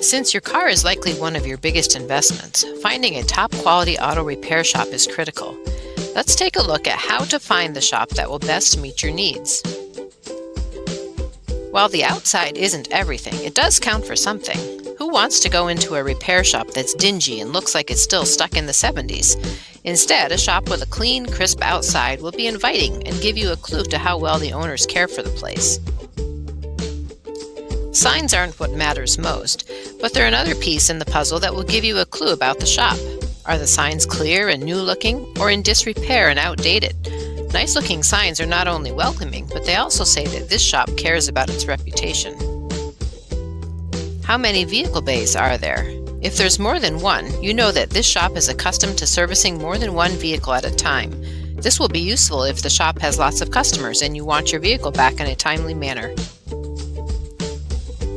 Since your car is likely one of your biggest investments, finding a top quality auto repair shop is critical. Let's take a look at how to find the shop that will best meet your needs. While the outside isn't everything, it does count for something. Who wants to go into a repair shop that's dingy and looks like it's still stuck in the 70s? Instead, a shop with a clean, crisp outside will be inviting and give you a clue to how well the owners care for the place. Signs aren't what matters most, but they're another piece in the puzzle that will give you a clue about the shop. Are the signs clear and new-looking, or in disrepair and outdated? Nice-looking signs are not only welcoming, but they also say that this shop cares about its reputation. How many vehicle bays are there? If there's more than one, you know that this shop is accustomed to servicing more than one vehicle at a time. This will be useful if the shop has lots of customers and you want your vehicle back in a timely manner.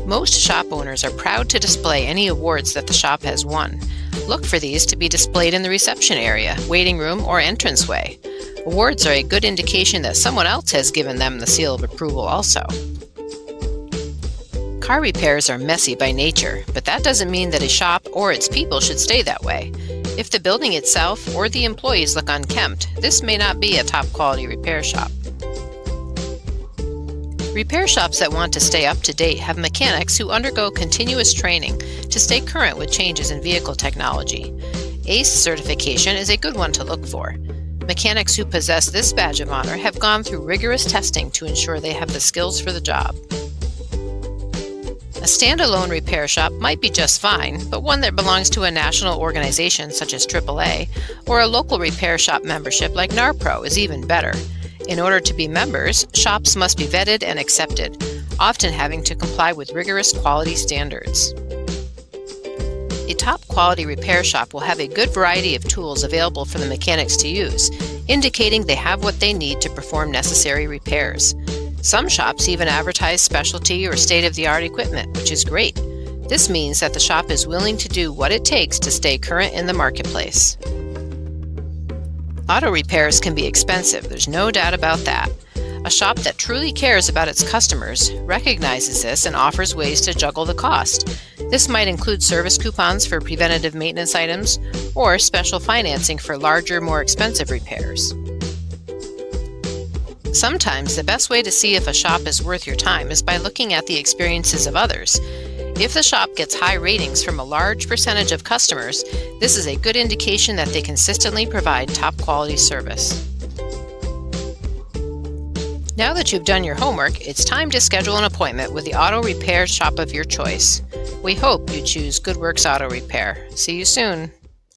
Most shop owners are proud to display any awards that the shop has won. Look for these to be displayed in the reception area, waiting room, or entranceway. Awards are a good indication that someone else has given them the seal of approval also. Car repairs are messy by nature, but that doesn't mean that a shop or its people should stay that way. If the building itself or the employees look unkempt, this may not be a top quality repair shop. Repair shops that want to stay up to date have mechanics who undergo continuous training to stay current with changes in vehicle technology. ACE certification is a good one to look for. Mechanics who possess this badge of honor have gone through rigorous testing to ensure they have the skills for the job. A standalone repair shop might be just fine, but one that belongs to a national organization such as AAA or a local repair shop membership like NARPRO is even better. In order to be members, shops must be vetted and accepted, often having to comply with rigorous quality standards. A top quality repair shop will have a good variety of tools available for the mechanics to use, indicating they have what they need to perform necessary repairs. Some shops even advertise specialty or state-of-the-art equipment, which is great. This means that the shop is willing to do what it takes to stay current in the marketplace. Auto repairs can be expensive, there's no doubt about that. A shop that truly cares about its customers recognizes this and offers ways to juggle the cost. This might include service coupons for preventative maintenance items or special financing for larger, more expensive repairs. Sometimes the best way to see if a shop is worth your time is by looking at the experiences of others. If the shop gets high ratings from a large percentage of customers, this is a good indication that they consistently provide top quality service. Now that you've done your homework, it's time to schedule an appointment with the auto repair shop of your choice. We hope you choose Good Works Auto Repair. See you soon.